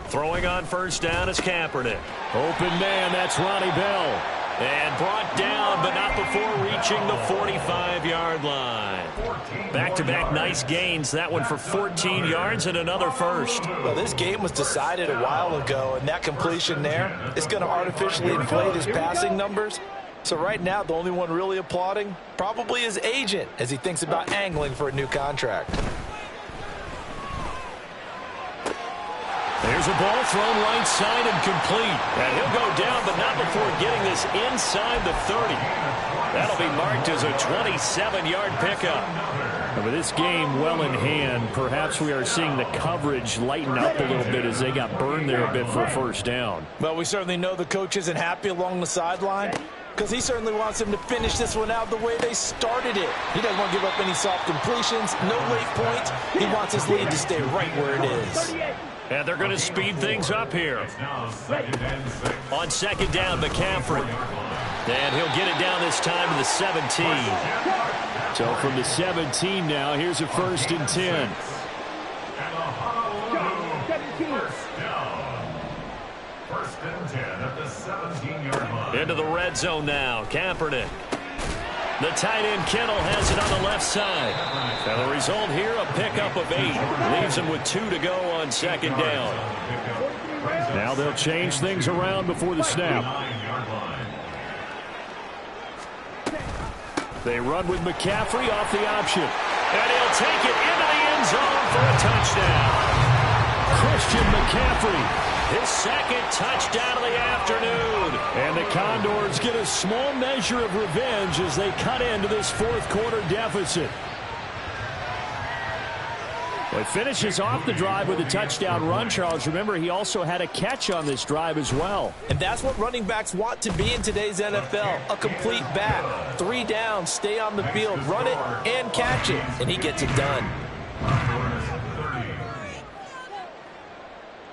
Throwing on 1st down is Kaepernick. Open man, that's Ronnie Bell. And brought down, but not before reaching the 45-yard line. Back-to-back nice gains. That one for 14 yards and another first. Well, this game was decided a while ago, and that completion there is going to artificially inflate his passing numbers. So right now, the only one really applauding probably his agent as he thinks about angling for a new contract. There's a ball thrown right side and complete. And he'll go down, but not before getting this inside the 30. That'll be marked as a 27-yard pickup. And with this game well in hand, perhaps we are seeing the coverage lighten up a little bit as they got burned there a bit for a 1st down. Well, we certainly know the coach isn't happy along the sideline, because he certainly wants them to finish this one out the way they started it. He doesn't want to give up any soft completions, no late points. He wants his lead to stay right where it is. And they're going to speed things up here. On 2nd down, McCaffrey. And he'll get it down this time to the 17. So from the 17 now, here's a 1st and 10. and 10 at the 17-yard line. Into the red zone now. Kaepernick. The tight end Kittle has it on the left side. And the result here, a pickup of 8. Leaves him with 2 to go on second down. Now they'll change things around before the snap. They run with McCaffrey off the option. And he'll take it into the end zone for a touchdown. Christian McCaffrey, his second touchdown of the afternoon. And the Condors get a small measure of revenge as they cut into this fourth quarter deficit. Well, it finishes off the drive with a touchdown run, Charles. Remember, he also had a catch on this drive as well. And that's what running backs want to be in today's NFL, a complete back. 3 down, stay on the field, run it, and catch it. And he gets it done.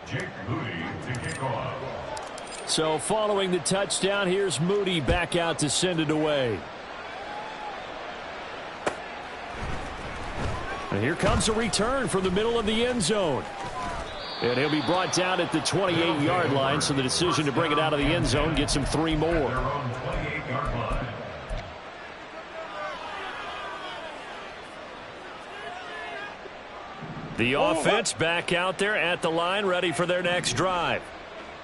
Jake Moody to kick off. So following the touchdown, here's Moody back out to send it away. And here comes a return from the middle of the end zone. And he'll be brought down at the 28-yard line, so the decision to bring it out of the end zone gets him 3 more. Their own 28-yard line. The offense back out there at the line, ready for their next drive.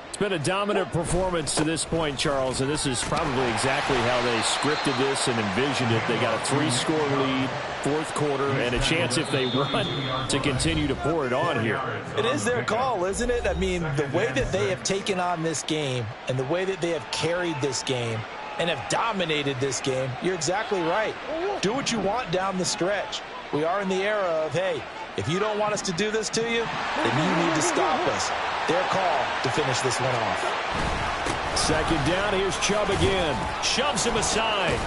It's been a dominant performance to this point, Charles, and this is probably exactly how they scripted this and envisioned it. They got a 3-score lead, fourth quarter, and a chance if they run to continue to pour it on here. It is their call, isn't it? I mean, the way that they have taken on this game and the way that they have carried this game and have dominated this game, you're exactly right. Do what you want down the stretch. We are in the era of, hey, if you don't want us to do this to you, then you need to stop us. Their call to finish this one off. Second down, here's Chubb again. Shoves him aside.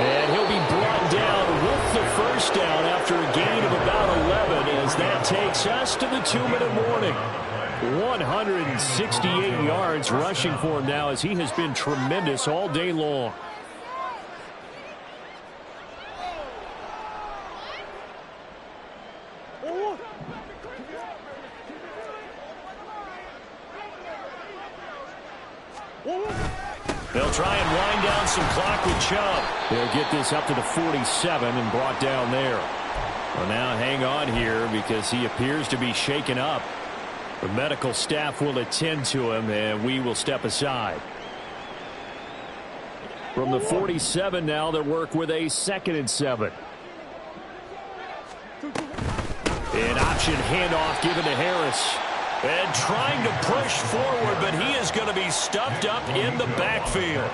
And he'll be brought down with the first down after a gain of about 11 as that takes us to the 2-minute warning. 168 yards rushing for him now as he has been tremendous all day long. They'll try and wind down some clock with Chubb. They'll get this up to the 47 and brought down there. Well, now hang on here because he appears to be shaken up. The medical staff will attend to him, and we will step aside. From the 47 now, they'll work with a 2nd and 7. An option handoff given to Harris. And trying to push forward, but he is going to be stuffed up in the backfield.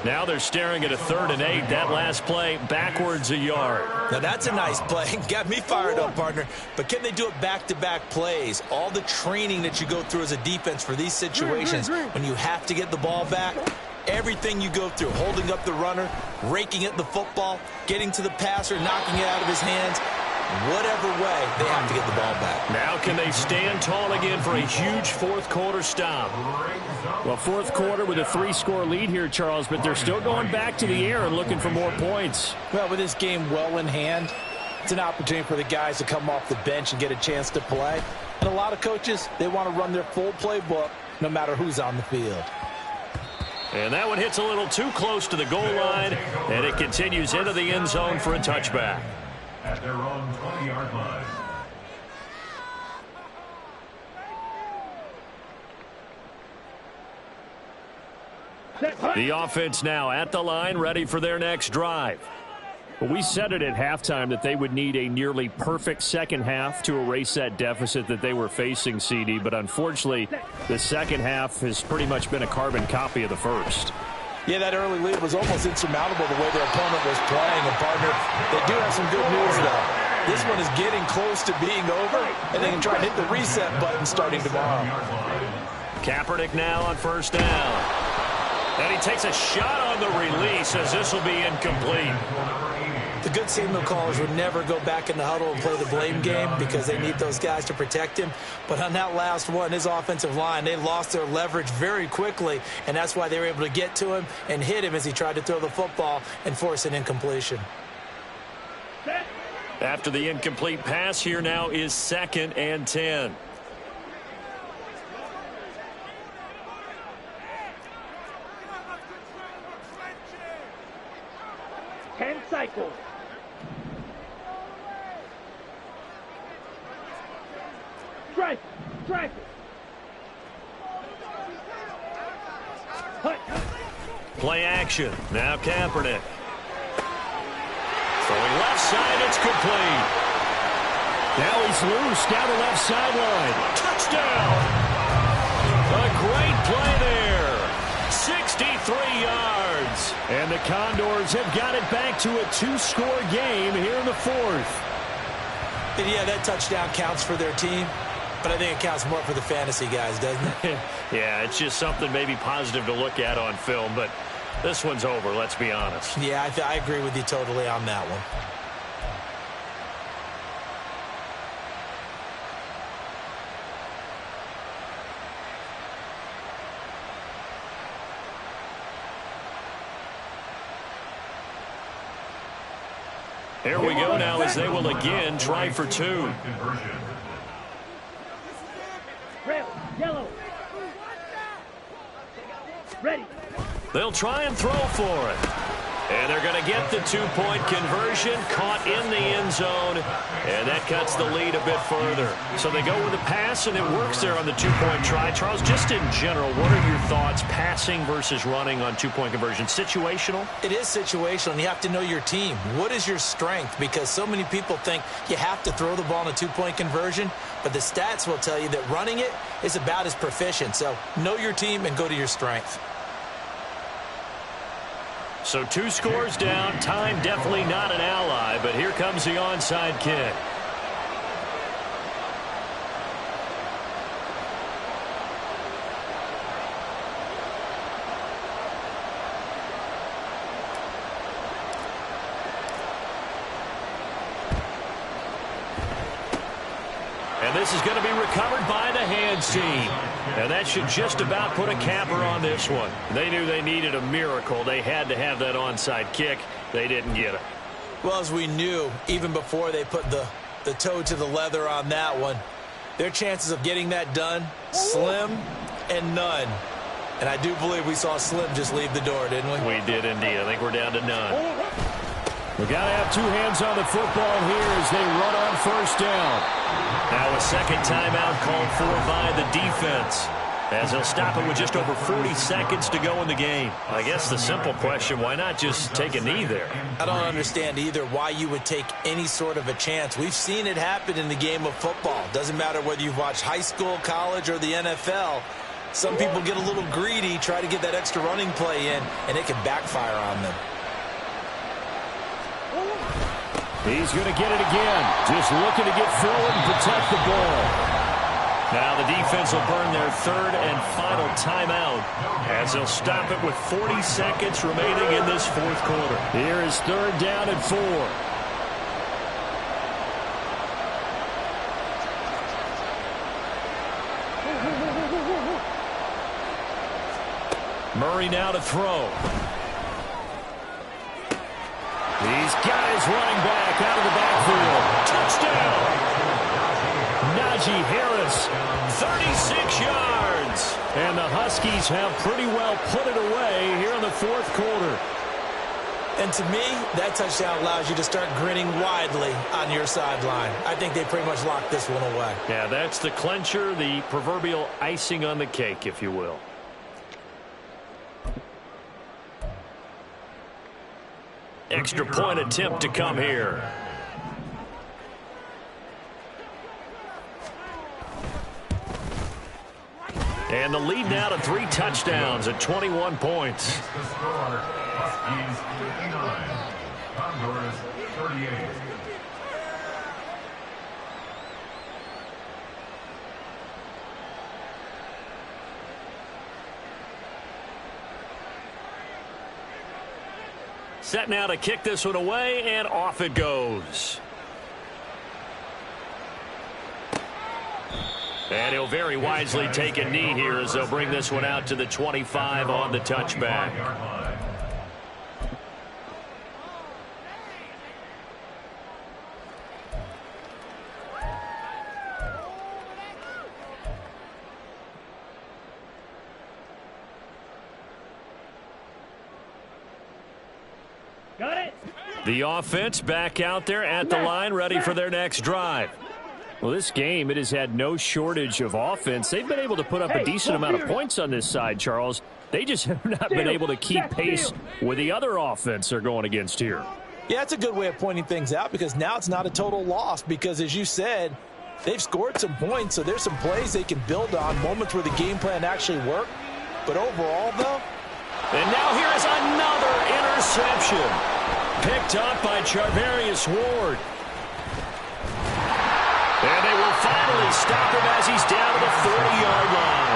Now they're staring at a 3rd and 8. That last play, backwards a yard. Now that's a nice play. Got me fired up, partner. But can they do it back-to-back plays? All the training that you go through as a defense for these situations, when you have to get the ball back, everything you go through, holding up the runner, raking at the football, getting to the passer, knocking it out of his hands, whatever way, they have to get the ball back. Now can they stand tall again for a huge fourth quarter stop? Well, fourth quarter with a 3-score lead here, Charles, but they're still going back to the air and looking for more points. Well, with this game well in hand, it's an opportunity for the guys to come off the bench and get a chance to play. And a lot of coaches, they want to run their full playbook no matter who's on the field. And that one hits a little too close to the goal line, and it continues into the end zone for a touchback. At their own 20-yard line. The offense now at the line, ready for their next drive. Well, we said it at halftime that they would need a nearly perfect second half to erase that deficit that they were facing, CD. But unfortunately, the second half has pretty much been a carbon copy of the first. Yeah, that early lead was almost insurmountable the way their opponent was playing. And, partner, they do have some good news, though. This one is getting close to being over, and they can try and hit the reset button starting tomorrow. Kaepernick now on first down. And he takes a shot on the release as this will be incomplete. The good signal callers would never go back in the huddle and play the blame game because they need those guys to protect him. But on that last one, his offensive line, they lost their leverage very quickly, and that's why they were able to get to him and hit him as he tried to throw the football and force an incompletion. After the incomplete pass, here now is 2nd and 10. Strike. Strike. Hut. Play action. Now Kaepernick. Throwing left side. It's complete. Now he's loose down the left sideline. Touchdown. A great play there. 63 yards. And the Condors have got it back to a 2-score game here in the fourth. And yeah, that touchdown counts for their team, but I think it counts more for the fantasy guys, doesn't it? Yeah, it's just something maybe positive to look at on film, but this one's over, let's be honest. Yeah, I agree with you totally on that one. Here we go now as they will again try for two. Red. Yellow. Ready. They'll try and throw for it. And they're going to get the two-point conversion, caught in the end zone, and that cuts the lead a bit further. So they go with a pass, and it works there on the two-point try. Charles, just in general, what are your thoughts passing versus running on two-point conversion? Situational? It is situational, and you have to know your team. What is your strength? Because so many people think you have to throw the ball in a two-point conversion, but the stats will tell you that running it is about as proficient. So know your team and go to your strength. So 2 scores down. Time definitely not an ally, but here comes the onside kick. And this is going to be recovered by the hands team. And that should just about put a capper on this one. They knew they needed a miracle. They had to have that onside kick. They didn't get it. Well, as we knew, even before they put the toe to the leather on that one, their chances of getting that done, slim and none. And I do believe we saw Slim just leave the door, didn't we? We did indeed. I think we're down to none. We got to have 2 hands on the football here as they run on first down. Now a second timeout called for by the defense, as they'll stop it with just over 40 seconds to go in the game. I guess the simple question, why not just take a knee there? I don't understand either why you would take any sort of a chance. We've seen it happen in the game of football. Doesn't matter whether you've watched high school, college, or the NFL. Some people get a little greedy, try to get that extra running play in, and it can backfire on them. He's going to get it again. Just looking to get forward and protect the ball. Now the defense will burn their third and final timeout as they'll stop it with 40 seconds remaining in this fourth quarter. Here is 3rd down and 4. Murray now to throw. These guys running back out of the backfield. Touchdown! Najee Harris, 36 yards. And the Huskies have pretty well put it away here in the fourth quarter. And to me, that touchdown allows you to start grinning widely on your sideline. I think they pretty much locked this one away. Yeah, that's the clincher, the proverbial icing on the cake, if you will. Extra point attempt to come here. And the lead now to 3 touchdowns at 21 points. The score, Huskies 59, Condors 38. Set now to kick this one away, and off it goes. And he'll very wisely take a knee here as they'll bring this one out to the 25 on the touchback. Got it. The offense back out there at the line, ready for their next drive. Well, this game, it has had no shortage of offense. They've been able to put up a decent amount of points on this side, Charles. They just have not been able to keep pace with the other offense they're going against here. Yeah, it's a good way of pointing things out because now it's not a total loss because, as you said, they've scored some points, so there's some plays they can build on, moments where the game plan actually worked. But overall, though... And now here is another interception. Picked up by Charvarius Ward. And they will finally stop him as he's down to the 40-yard line.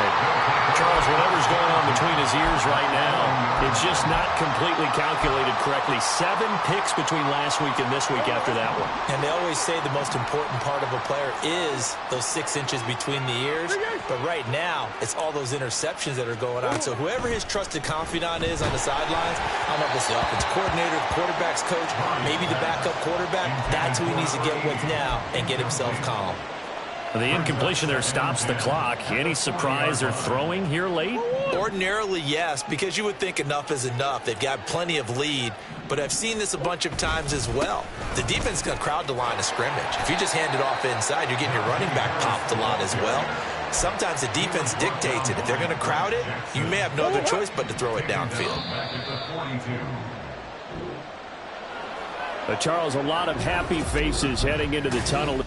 Charles, whatever's going on between his ears right now, it's just not completely calculated correctly. 7 picks between last week and this week after that one. And they always say the most important part of a player is those 6 inches between the ears. But right now, it's all those interceptions that are going on. So whoever his trusted confidant is on the sidelines, I don't know if it's the offensive coordinator, the quarterback's coach, maybe the backup quarterback, that's who he needs to get with now and get himself calm. The incompletion there stops the clock. Any surprise they're throwing here late? Ordinarily, yes, because you would think enough is enough. They've got plenty of lead, but I've seen this a bunch of times as well. The defense is going to crowd the line of scrimmage. If you just hand it off inside, you're getting your running back popped a lot as well. Sometimes the defense dictates it. If they're going to crowd it, you may have no other choice but to throw it downfield. Charles, a lot of happy faces heading into the tunnel.